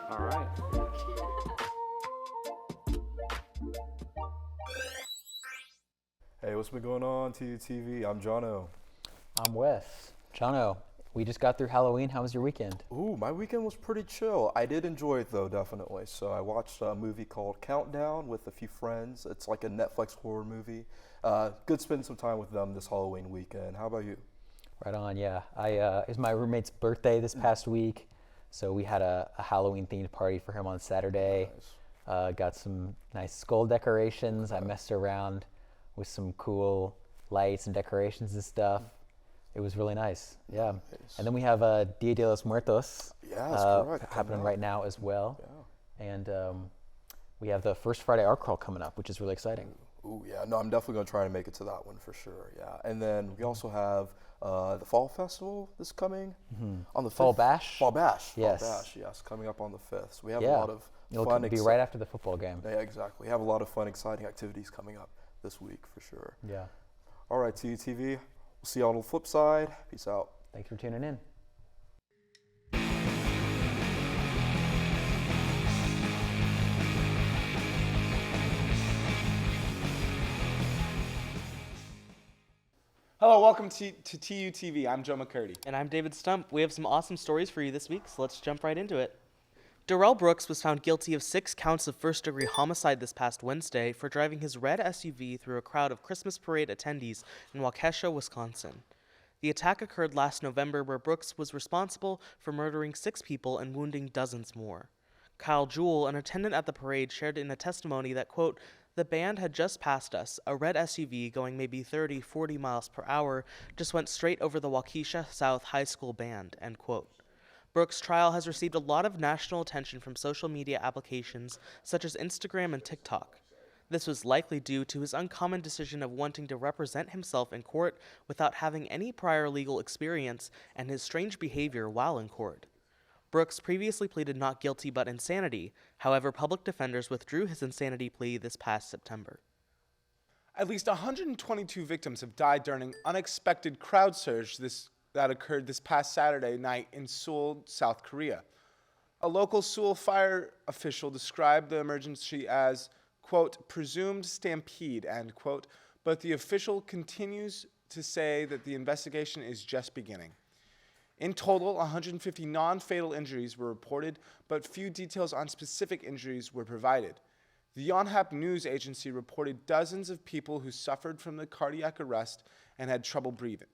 All right. Hey, what's been going on, TUTV? I'm Jono. I'm Wes. Jono, we just got through Halloween. How was your weekend? Ooh, my weekend was pretty chill. I did enjoy it though, definitely. So I watched a movie called Countdown with a few friends. It's like a Netflix horror movie. Good spending some time with them this Halloween weekend. How about you? Right on, yeah. It was my roommate's birthday this past week, so we had a Halloween-themed party for him on Saturday. Nice. Got some nice skull decorations. I messed around with some cool lights and decorations and stuff. It was really nice, yeah. Nice. And then we have Dia de los Muertos Yeah, that's correct. happening right now as well. Yeah. And we have the First Friday Art Crawl coming up, which is really exciting. Ooh, yeah. No, I'm definitely gonna try to make it to that one for sure. Yeah. And then we also have the Fall Festival this coming on the 5th. Fall Bash? Fall Bash. Yes. Fall Bash. Yes, coming up on the 5th. So we have a Yeah. lot of It'll fun. be right after the football game. Yeah, exactly. We have a lot of fun, exciting activities coming up this week for sure. Yeah. All right, TUTV. We'll see you on the flip side. Peace out. Thanks for tuning in. Hello, welcome to TUTV. I'm Joe McCurdy. And I'm David Stump. We have some awesome stories for you this week, so let's jump right into it. Darrell Brooks was found guilty of 6 counts of first-degree homicide this past Wednesday for driving his red SUV through a crowd of Christmas parade attendees in Waukesha, Wisconsin. The attack occurred last November, where Brooks was responsible for murdering 6 people and wounding dozens more. Kyle Jewell, an attendant at the parade, shared in a testimony that, quote, "The band had just passed us. A red SUV going maybe 30, 40 miles per hour just went straight over the Waukesha South High School band," end quote. Brooks' trial has received a lot of national attention from social media applications such as Instagram and TikTok. This was likely due to his uncommon decision of wanting to represent himself in court without having any prior legal experience and his strange behavior while in court. Brooks previously pleaded not guilty but insanity. However, public defenders withdrew his insanity plea this past September. At least 122 victims have died during an unexpected crowd surge that occurred this past Saturday night in Seoul, South Korea. A local Seoul fire official described the emergency as, quote, "presumed stampede," end quote, but the official continues to say that the investigation is just beginning. In total, 150 non-fatal injuries were reported, but few details on specific injuries were provided. The Yonhap News Agency reported dozens of people who suffered from the cardiac arrest and had trouble breathing.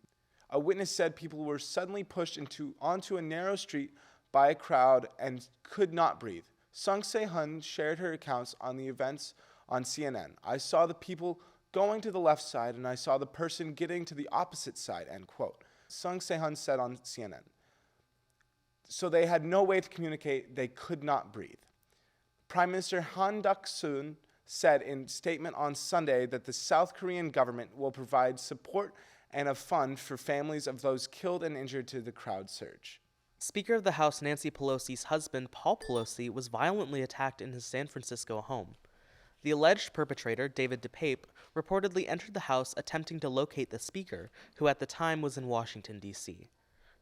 A witness said people were suddenly pushed onto a narrow street by a crowd and could not breathe. Sung Se-hun shared her accounts on the events on CNN. "I saw the people going to the left side and I saw the person getting to the opposite side," end quote. Sung Se-hun said on CNN. So they had no way to communicate, they could not breathe. Prime Minister Han Duck-soon said in a statement on Sunday that the South Korean government will provide support and a fund for families of those killed and injured to the crowd surge. Speaker of the House Nancy Pelosi's husband, Paul Pelosi, was violently attacked in his San Francisco home. The alleged perpetrator, David DePape, reportedly entered the House attempting to locate the Speaker, who at the time was in Washington, D.C.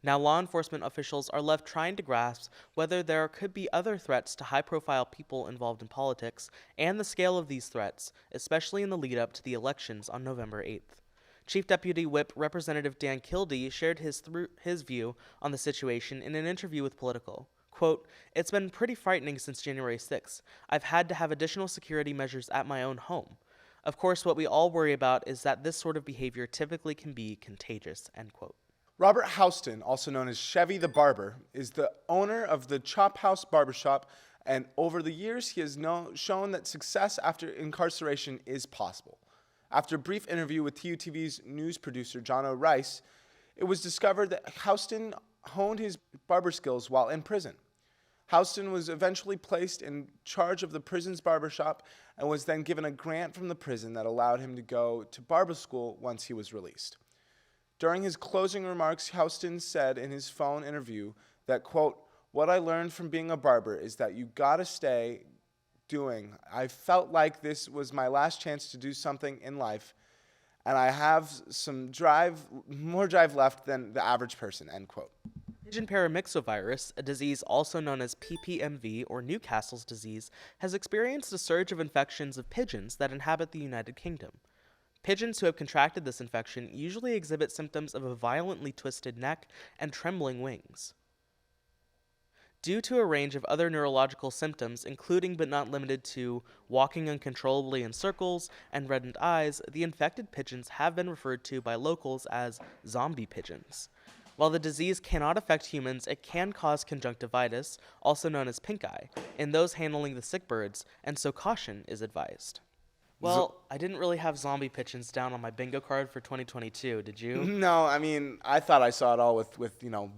Now law enforcement officials are left trying to grasp whether there could be other threats to high-profile people involved in politics and the scale of these threats, especially in the lead-up to the elections on November 8th. Chief Deputy Whip Representative Dan Kildee shared his view on the situation in an interview with Politico. Quote, "It's been pretty frightening since January 6th. I've had to have additional security measures at my own home. Of course, what we all worry about is that this sort of behavior typically can be contagious," end quote. Robert Houston, also known as Chevy the Barber, is the owner of the Chop House Barbershop, and over the years he has shown that success after incarceration is possible. After a brief interview with TUTV's news producer Jono Rice, it was discovered that Houston honed his barber skills while in prison. Houston was eventually placed in charge of the prison's barbershop and was then given a grant from the prison that allowed him to go to barber school once he was released. During his closing remarks, Houston said in his phone interview that, quote, "What I learned from being a barber is that you gotta stay doing. I felt like this was my last chance to do something in life, and I have some more drive left than the average person," end quote. Pigeon paramyxovirus, a disease also known as PPMV or Newcastle's disease, has experienced a surge of infections of pigeons that inhabit the United Kingdom. Pigeons who have contracted this infection usually exhibit symptoms of a violently twisted neck and trembling wings. Due to a range of other neurological symptoms, including but not limited to walking uncontrollably in circles and reddened eyes, the infected pigeons have been referred to by locals as zombie pigeons. While the disease cannot affect humans, it can cause conjunctivitis, also known as pink eye, in those handling the sick birds, and so caution is advised. Well, I didn't really have zombie pigeons down on my bingo card for 2022, did you? No, I mean, I thought I saw it all with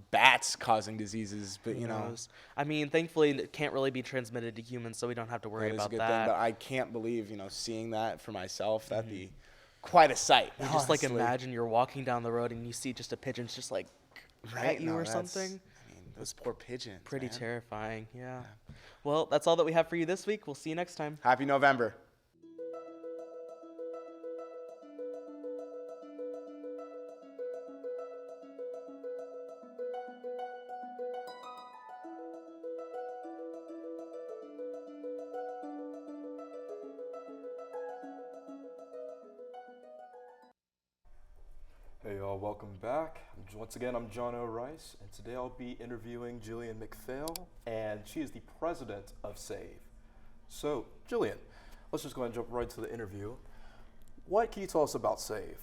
bats causing diseases, but, Who knows? I mean, thankfully, it can't really be transmitted to humans, so we don't have to worry that is a about good that. thing, but I can't believe, seeing that for myself, that'd be quite a sight. You just, honestly. imagine you're walking down the road and you see just a pigeon's just, at you No, or that's- something. I mean, those poor pigeons. Pretty man. terrifying, yeah. Well, that's all that we have for you this week. We'll see you next time. Happy November. Hey y'all, welcome back. Once again, I'm Jono Rice, and today I'll be interviewing Gillian MacPhail, and she is the president of S.A.V.E. So, Gillian, let's just go ahead and jump right to the interview. What can you tell us about S.A.V.E.?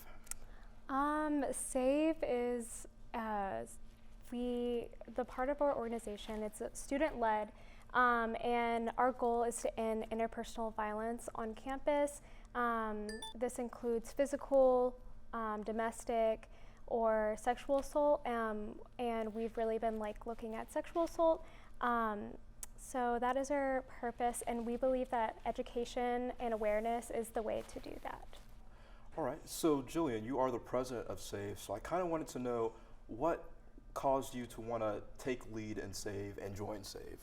S.A.V.E. is the part of our organization. It's student-led, and our goal is to end interpersonal violence on campus. This includes physical, domestic, or sexual assault, and we've really been looking at sexual assault. So that is our purpose, and we believe that education and awareness is the way to do that. All right, so Gillian, you are the president of S.A.V.E., so I kind of wanted to know what caused you to want to take lead in S.A.V.E. and join S.A.V.E.?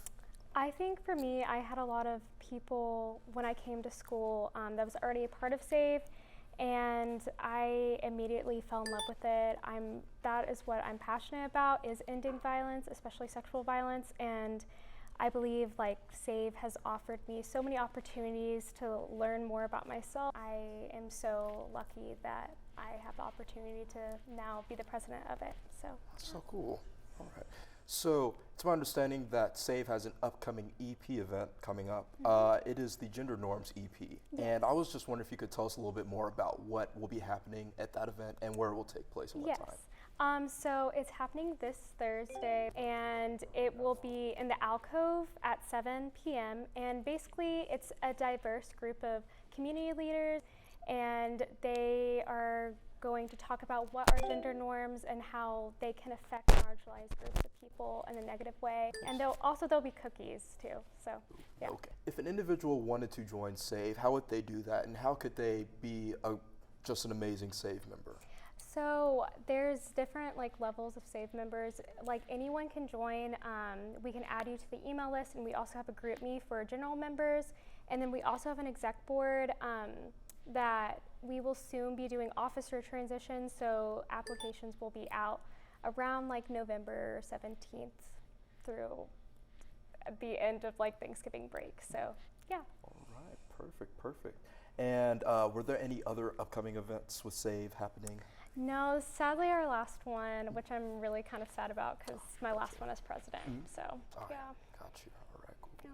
I think for me, I had a lot of people when I came to school that was already a part of S.A.V.E., and I immediately fell in love with it. That is what I'm passionate about, is ending violence, especially sexual violence, and I believe S.A.V.E. has offered me so many opportunities to learn more about myself. I am so lucky that I have the opportunity to now be the president of it. So That's so cool. All right. So it's my understanding that S.A.V.E. has an upcoming EP event coming up. It is the Gender Norms EP. And I was just wondering if you could tell us a little bit more about what will be happening at that event and where it will take place and what time. So it's happening this Thursday, and it will be in the alcove at 7 p.m. And basically, it's a diverse group of community leaders, and they are going to talk about what are gender norms and how they can affect marginalized groups of people in a negative way. And there'll be cookies too. So, yeah. Okay. If an individual wanted to join S.A.V.E., how would they do that, and how could they be just an amazing S.A.V.E. member? So there's different levels of S.A.V.E. members. Anyone can join. We can add you to the email list, and we also have a group me for general members. And then we also have an exec board that we will soon be doing officer transitions. So applications will be out around November 17th through the end of Thanksgiving break. So yeah. All right. Perfect. And were there any other upcoming events with S.A.V.E. happening? No, sadly our last one, which I'm really kind of sad about because my last one as president. So yeah. Got you. All right, cool. Yeah.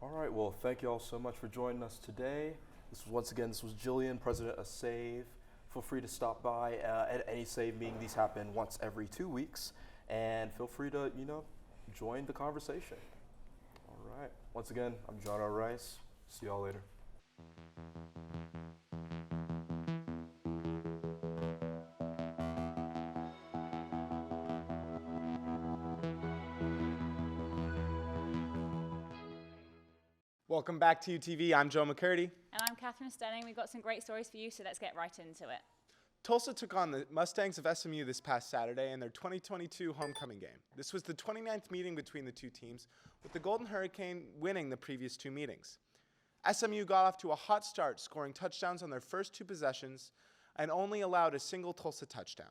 All right, well, thank you all so much for joining us today. This was Gillian, president of S.A.V.E. Feel free to stop by at any S.A.V.E. meeting. These happen once every 2 weeks, and feel free to, join the conversation. All right. Once again, I'm Jono Rice. See y'all later. Welcome back to UTV. I'm Joe McCurdy. And I'm Catherine Stenning. We've got some great stories for you, so let's get right into it. Tulsa took on the Mustangs of SMU this past Saturday in their 2022 homecoming game. This was the 29th meeting between the two teams, with the Golden Hurricane winning the previous two meetings. SMU got off to a hot start, scoring touchdowns on their first two possessions and only allowed a single Tulsa touchdown.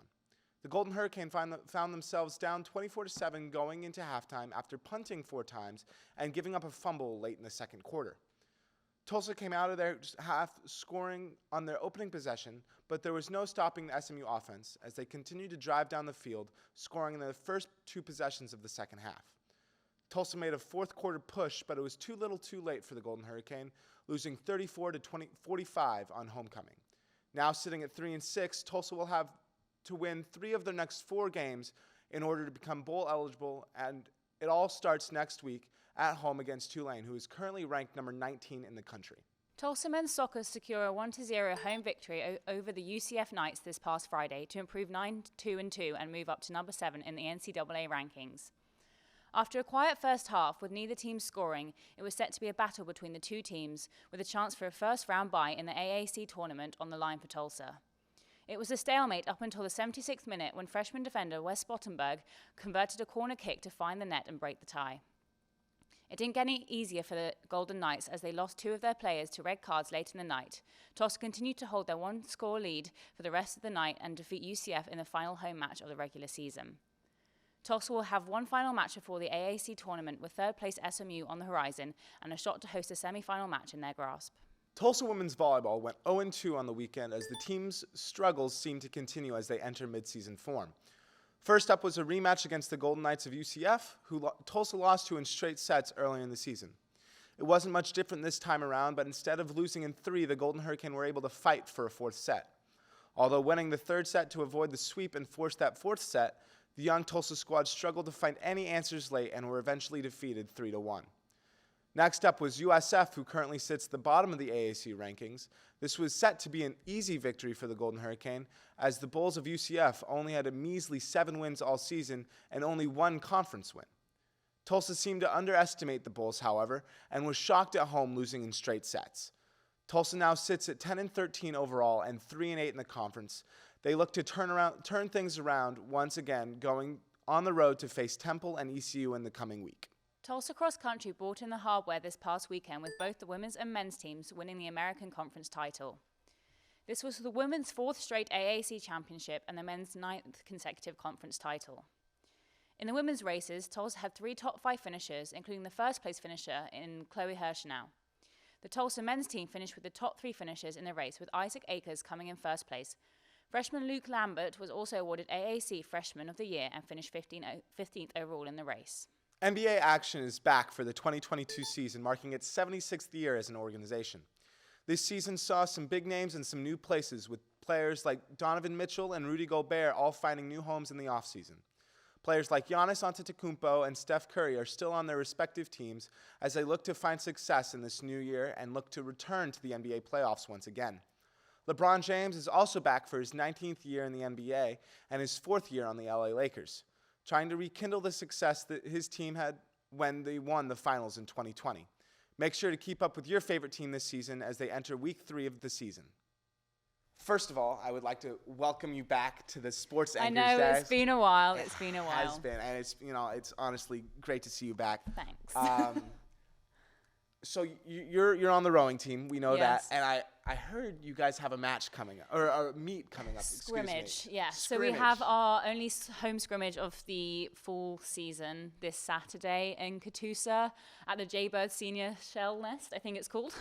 The Golden Hurricane found themselves down 24-7 going into halftime after punting 4 times and giving up a fumble late in the second quarter. Tulsa came out of their half scoring on their opening possession, but there was no stopping the SMU offense as they continued to drive down the field, scoring in the first 2 possessions of the second half. Tulsa made a fourth quarter push, but it was too little too late for the Golden Hurricane, losing 34-45 on homecoming. Now sitting at 3-6, Tulsa will have to win 3 of their next 4 games in order to become bowl eligible, and it all starts next week at home against Tulane, who is currently ranked number 19 in the country. Tulsa men's soccer secure a 1-0 home victory over the UCF Knights this past Friday to improve 9-2 and move up to number 7 in the NCAA rankings. After a quiet first half with neither team scoring, it was set to be a battle between the two teams with a chance for a first-round bye in the AAC tournament on the line for Tulsa. It was a stalemate up until the 76th minute when freshman defender Wes Spottenberg converted a corner kick to find the net and break the tie. It didn't get any easier for the Golden Knights as they lost 2 of their players to red cards late in the night. Tulsa continued to hold their 1-score lead for the rest of the night and defeat UCF in the final home match of the regular season. Tulsa will have one final match before the AAC tournament with third-place SMU on the horizon and a shot to host a semi-final match in their grasp. Tulsa women's volleyball went 0-2 on the weekend as the team's struggles seem to continue as they enter midseason form. First up was a rematch against the Golden Knights of UCF, who Tulsa lost to in straight sets earlier in the season. It wasn't much different this time around, but instead of losing in 3, the Golden Hurricane were able to fight for a 4th set. Although winning the 3rd set to avoid the sweep and force that 4th set, the young Tulsa squad struggled to find any answers late and were eventually defeated 3-1. Next up was USF, who currently sits at the bottom of the AAC rankings. This was set to be an easy victory for the Golden Hurricane, as the Bulls of UCF only had a measly 7 wins all season and only 1 conference win. Tulsa seemed to underestimate the Bulls, however, and was shocked at home, losing in straight sets. Tulsa now sits at 10-13 overall and 3-8 in the conference. They look to turn things around once again, going on the road to face Temple and ECU in the coming week. Tulsa Cross Country brought in the hardware this past weekend with both the women's and men's teams winning the American Conference title. This was the women's 4th straight AAC championship and the men's 9th consecutive conference title. In the women's races, Tulsa had 3 top 5 finishers, including the first-place finisher in Chloe Hirschnau. The Tulsa men's team finished with the top 3 finishers in the race, with Isaac Akers coming in first place. Freshman Luke Lambert was also awarded AAC Freshman of the Year and finished 15th overall in the race. NBA action is back for the 2022 season, marking its 76th year as an organization. This season saw some big names and some new places, with players like Donovan Mitchell and Rudy Gobert all finding new homes in the offseason. Players like Giannis Antetokounmpo and Steph Curry are still on their respective teams as they look to find success in this new year and look to return to the NBA playoffs once again. LeBron James is also back for his 19th year in the NBA and his 4th year on the LA Lakers, trying to rekindle the success that his team had when they won the finals in 2020. Make sure to keep up with your favorite team this season as they enter week 3 of the season. First of all, I would like to welcome you back to the Sports Anchors I know, Desk. it's been a while. It has been, and it's honestly great to see you back. Thanks. So you're on the rowing team, we know Yes. that, and I heard you guys have a match coming up, or a meet coming up. Scrimmage, yeah. So we have our only home scrimmage of the fall season this Saturday in Catoosa at the Jaybird Senior Shell Nest, I think it's called.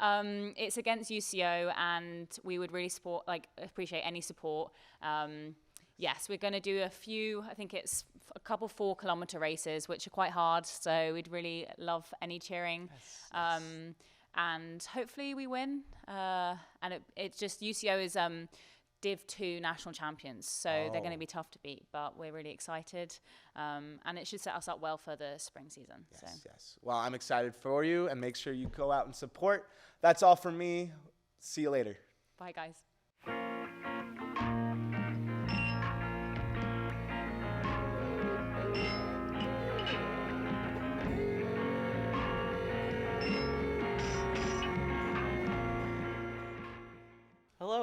It's against UCO, and we would really appreciate any support. Yes, we're going to do a few, I think it's a couple 4-kilometer races, which are quite hard, so we'd really love any cheering. Yes. And hopefully we win. And it's just UCO is Div 2 national champions, so they're going to be tough to beat, but we're really excited. And it should set us up well for the spring season. Yes. Well, I'm excited for you, and make sure you go out and support. That's all from me. See you later. Bye, guys.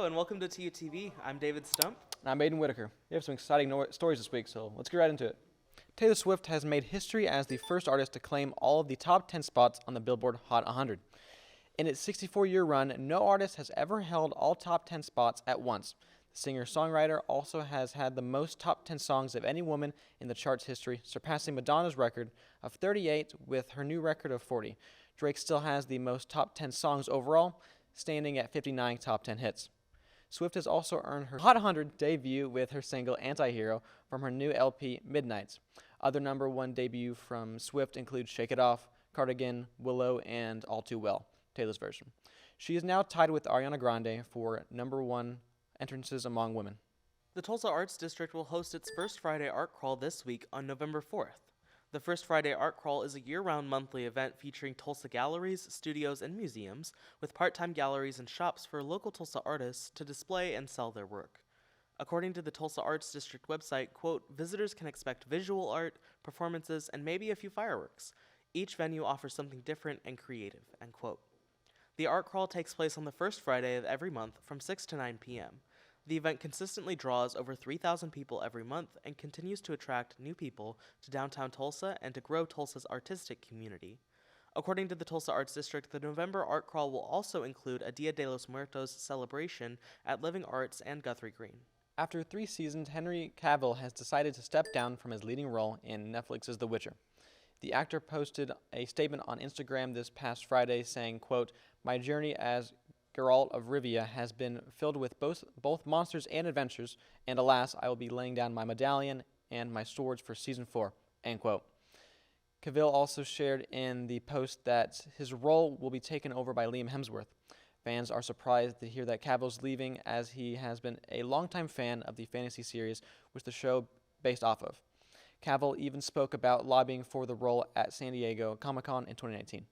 and welcome to TUTV. I'm David Stump. And I'm Aiden Whitaker. We have some exciting stories this week, so let's get right into it. Taylor Swift has made history as the first artist to claim all of the top 10 spots on the Billboard Hot 100. In its 64-year run, no artist has ever held all top 10 spots at once. The singer-songwriter also has had the most top 10 songs of any woman in the chart's history, surpassing Madonna's record of 38 with her new record of 40. Drake still has the most top 10 songs overall, standing at 59 top 10 hits. Swift has also earned her Hot 100 debut with her single Anti-Hero from her new LP, Midnights. Other number one debut from Swift include Shake It Off, Cardigan, Willow, and All Too Well, Taylor's version. She is now tied with Ariana Grande for number one entrances among women. The Tulsa Arts District will host its First Friday Art Crawl this week on November 4th. The First Friday Art Crawl is a year-round monthly event featuring Tulsa galleries, studios, and museums, with part-time galleries and shops for local Tulsa artists to display and sell their work. According to the Tulsa Arts District website, quote, visitors can expect visual art, performances, and maybe a few fireworks. Each venue offers something different and creative, end quote. The Art Crawl takes place on the first Friday of every month from 6 to 9 p.m. The event consistently draws over 3,000 people every month and continues to attract new people to downtown Tulsa and to grow Tulsa's artistic community. According to the Tulsa Arts District, the November Art Crawl will also include a Dia de los Muertos celebration at Living Arts and Guthrie Green. After 3 seasons, Henry Cavill has decided to step down from his leading role in Netflix's The Witcher. The actor posted a statement on Instagram this past Friday saying, quote, my journey as Geralt of Rivia has been filled with both monsters and adventures, and alas, I will be laying down my medallion and my swords for season 4, end quote. Cavill also shared in the post that his role will be taken over by Liam Hemsworth. Fans are surprised to hear that Cavill's leaving, as he has been a longtime fan of the fantasy series, which the show based off of. Cavill even spoke about lobbying for the role at San Diego Comic-Con in 2019.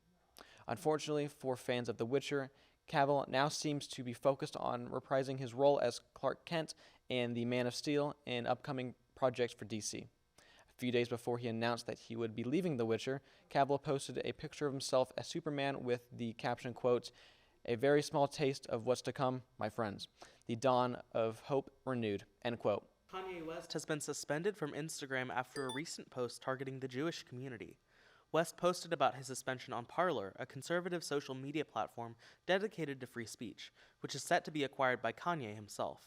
Unfortunately for fans of The Witcher, Cavill now seems to be focused on reprising his role as Clark Kent and the Man of Steel in upcoming projects for DC. A few days before he announced that he would be leaving The Witcher, Cavill posted a picture of himself as Superman with the caption, quote, a very small taste of what's to come, my friends. The dawn of hope renewed, end quote. Kanye West has been suspended from Instagram after a recent post targeting the Jewish community. West posted about his suspension on Parler, a conservative social media platform dedicated to free speech, which is set to be acquired by Kanye himself.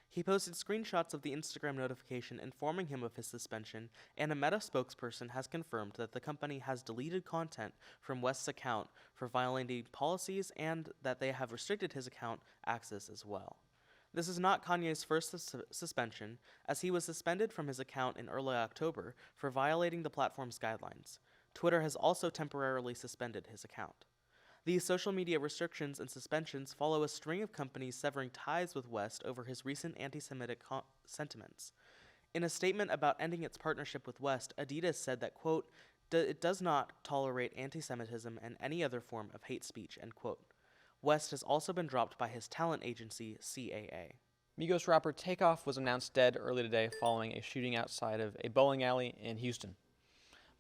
He posted screenshots of the Instagram notification informing him of his suspension, and a Meta spokesperson has confirmed that the company has deleted content from West's account for violating policies and that they have restricted his account access as well. This is not Kanye's first suspension, as he was suspended from his account in early October for violating the platform's guidelines. Twitter has also temporarily suspended his account. These social media restrictions and suspensions follow a string of companies severing ties with West over his recent anti-Semitic sentiments. In a statement about ending its partnership with West, Adidas said that, quote, it does not tolerate anti-Semitism and any other form of hate speech, end quote. West has also been dropped by his talent agency, CAA. Migos rapper Takeoff was announced dead early today following a shooting outside of a bowling alley in Houston.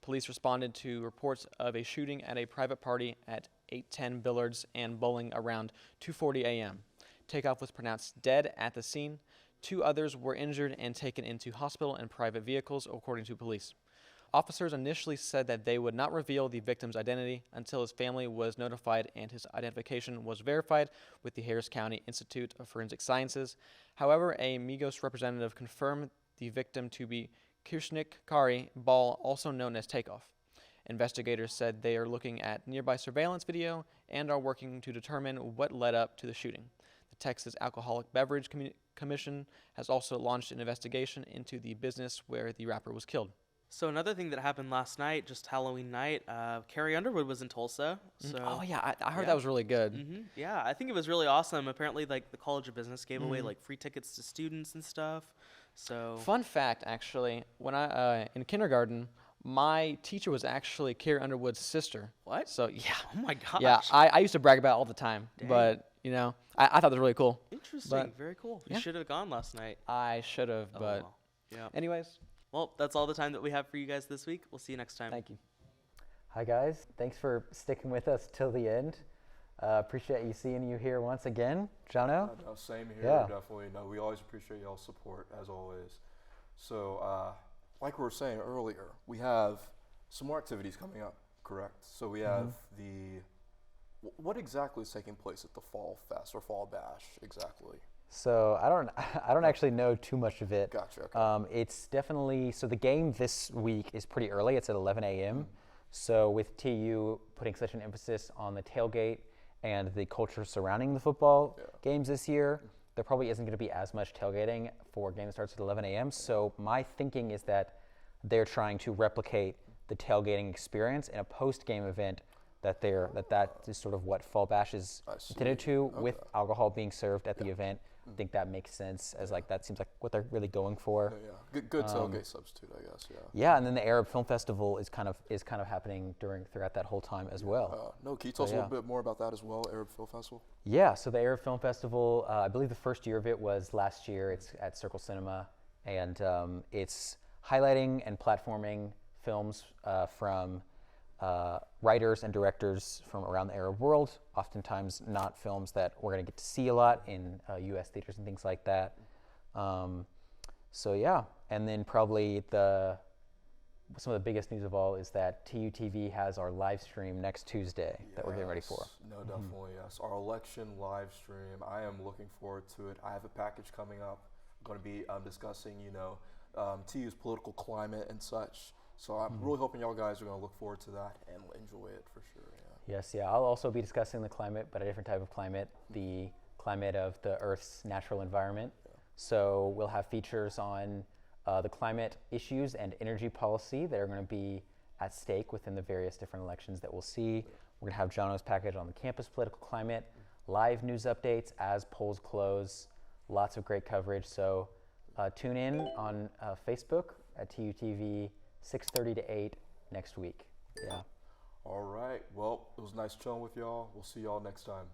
Police responded to reports of a shooting at a private party at 810 Billards and Bowling around 2:40 a.m. Takeoff was pronounced dead at the scene. 2 others were injured and taken into hospital in private vehicles, according to police. Officers initially said that they would not reveal the victim's identity until his family was notified and his identification was verified with the Harris County Institute of Forensic Sciences. However, a Migos representative confirmed the victim to be Kirshnik Kari Ball, also known as Takeoff. Investigators said they are looking at nearby surveillance video and are working to determine what led up to the shooting. The Texas Alcoholic Beverage Commission has also launched an investigation into the business where the rapper was killed. So another thing that happened last night, just Halloween night, Carrie Underwood was in Tulsa. So Oh yeah, I heard that was really good. Yeah, I think it was really awesome. Apparently, like the College of Business gave away like free tickets to students and stuff. So Fun fact, actually, when I in kindergarten, my teacher was actually Carrie Underwood's sister. What? So yeah, oh my gosh. yeah, I used to brag about it all the time, Dang. but you know, I thought it was really cool. Interesting. But, Very cool. yeah. You should have gone last night. I should have, Oh, but well. Yeah. anyways, Well, that's all the time that we have for you guys this week. We'll see you next time. thank you. Hi guys, thanks for sticking with us till the end. Appreciate seeing you here once again, Jono. No, same here, Yeah. definitely. No, we always appreciate y'all's support, as always. So, like we were saying earlier, we have some more activities coming up, correct? So we have what exactly is taking place at the Fall Fest or Fall Bash exactly? So I don't actually know too much of it. Gotcha. Okay. It's definitely, so the game this week is pretty early. It's at 11 a.m. So with TU putting such an emphasis on the tailgate and the culture surrounding the football games this year, there probably isn't going to be as much tailgating for a game that starts at 11 a.m. So my thinking is that they're trying to replicate the tailgating experience in a post-game event that is sort of what Fall Bash is intended to, with alcohol being served at the event. I think that makes sense, as like that seems like what they're really going for. Yeah. Good tailgate substitute, I guess. Yeah. Yeah, and then the Arab Film Festival is kind of happening throughout that whole time as well. No, can you tell us a little bit more about that as well, Arab Film Festival? Yeah, so the Arab Film Festival, I believe the first year of it was last year. It's at Circle Cinema, and it's highlighting and platforming films from writers and directors from around the Arab world, oftentimes not films that we're going to get to see a lot in U.S. theaters and things like that. So yeah, and then probably some of the biggest news of all is that TUTV has our live stream next Tuesday that we're getting ready for. No, definitely, yes. Our election live stream, I am looking forward to it. I have a package coming up. I'm going to be discussing, TU's political climate and such. So I'm really hoping y'all guys are going to look forward to that and enjoy it for sure. Yeah. Yes, yeah. I'll also be discussing the climate, but a different type of climate, the climate of the Earth's natural environment. Yeah. So we'll have features on the climate issues and energy policy that are going to be at stake within the various different elections that we'll see. Yeah. We're going to have Jono's package on the campus political climate, live news updates as polls close, lots of great coverage. So tune in on Facebook at TUTV 6:30 to 8 next week. Yeah. All right. Well, it was nice chilling with y'all. We'll see y'all next time.